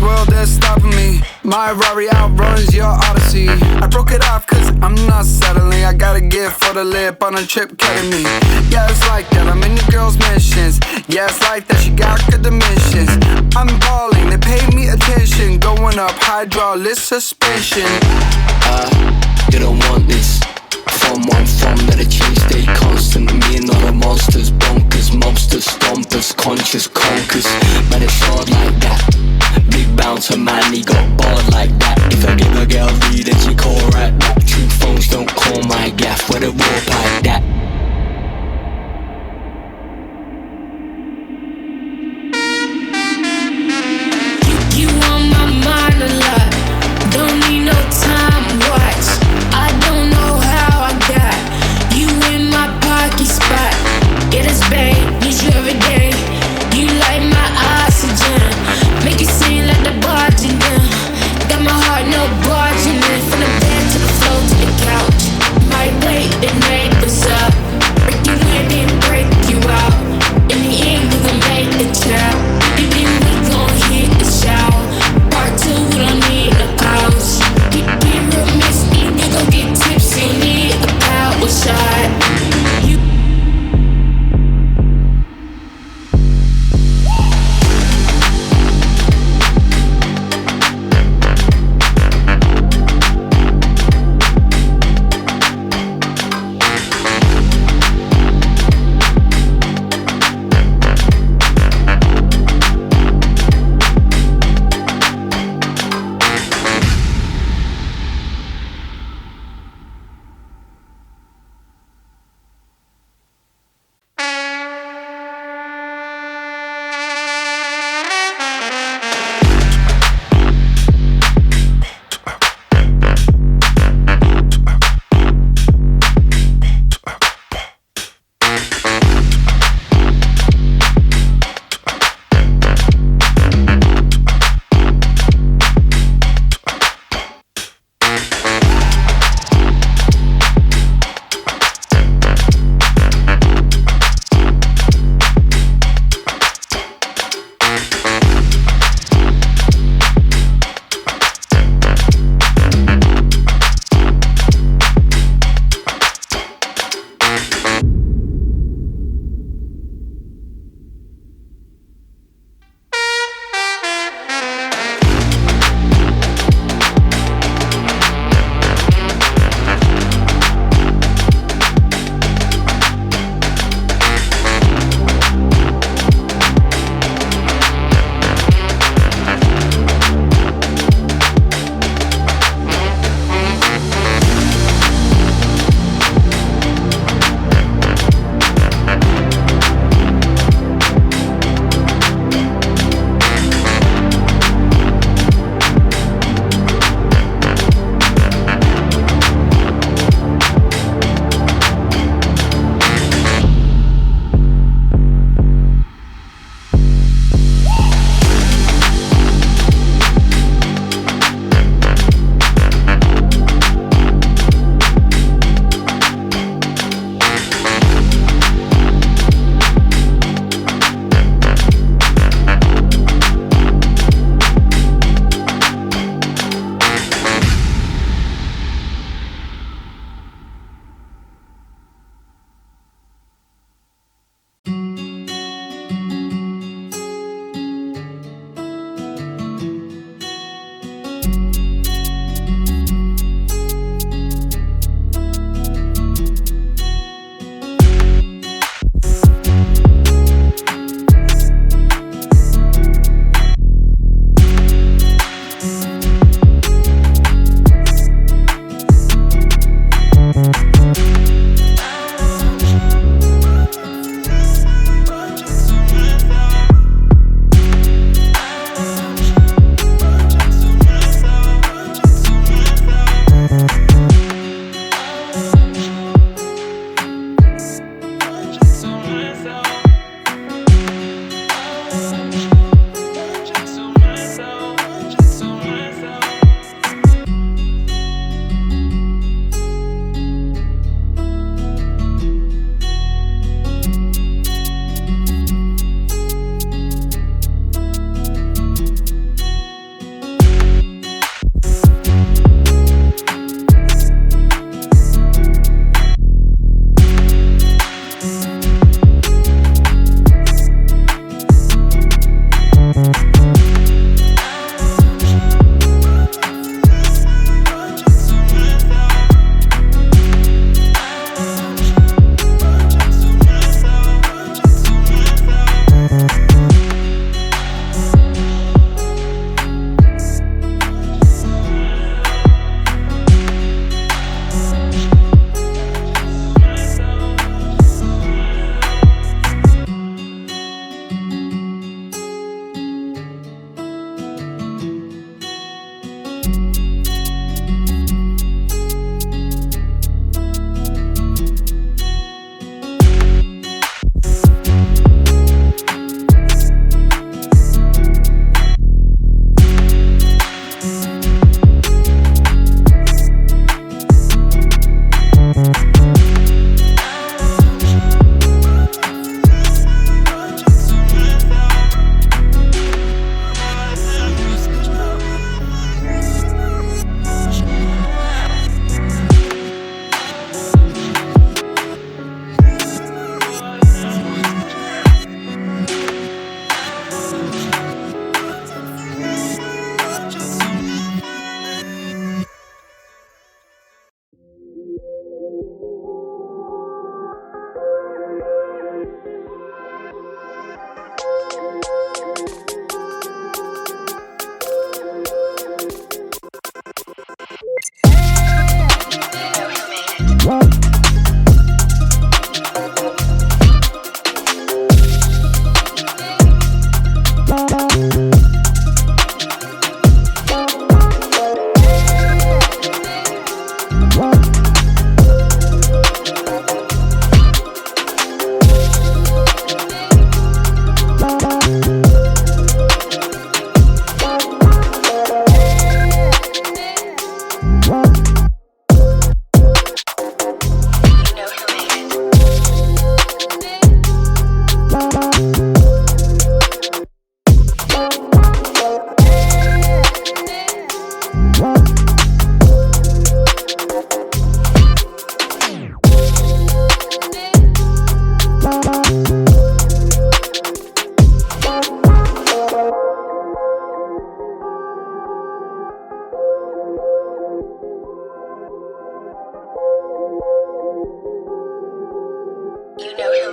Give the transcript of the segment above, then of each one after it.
world that's stopping me. My Rari outruns your Odyssey. I broke it off cause I'm not settling. I got a gift for the lip on a trip killing me. Yeah, it's like that, I'm in the girl's missions. Yeah, it's like that, she got good dimensions. I'm balling, they pay me attention. Going up, hydraulic suspension. Didn't want this. From where I'm from, that a change stay constant. Me and other monsters, bonkers, mobsters, stompers, conscious conkers. Man, it's hard like that. Big bouncer, man, he got barred like that. If I give a girl V, then she call right back. True phones don't call my gaff, where the warp like that. You on my mind a lot. Don't need no time watch. I don't know how I got you in my pocket spot. Get us babe, need you every day. You like my oxygen, make it seem like the barging in. Got my heart no barging in. From the bed to the floor to the couch, my weight, it made us up.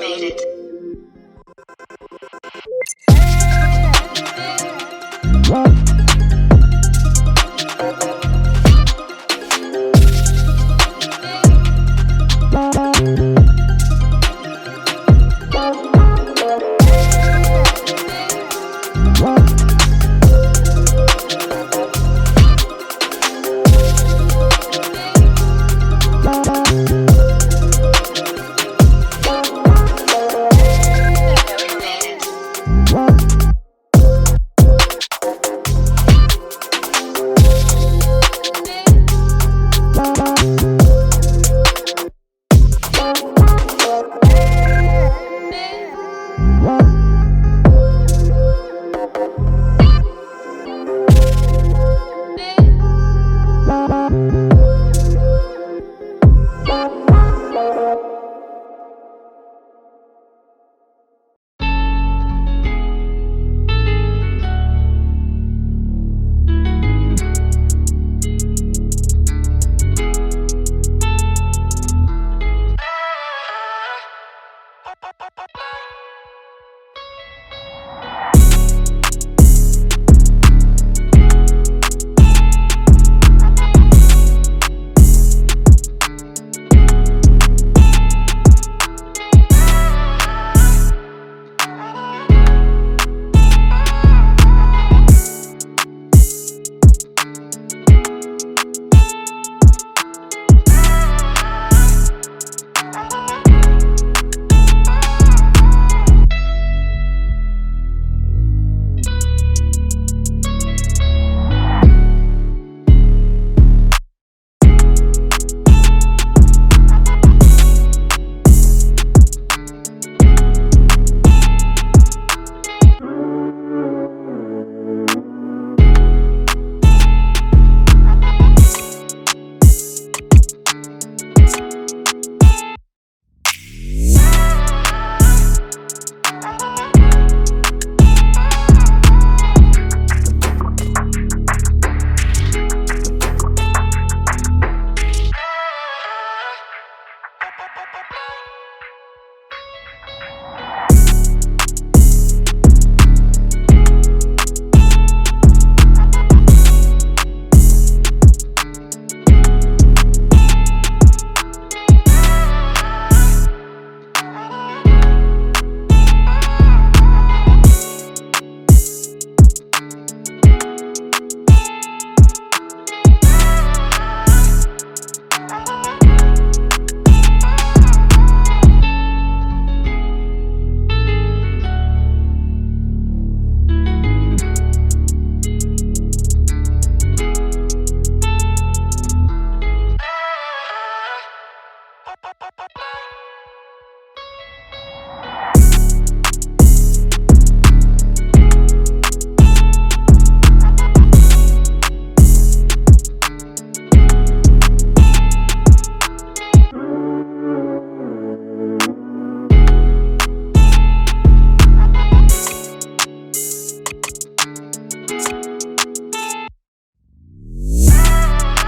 made it.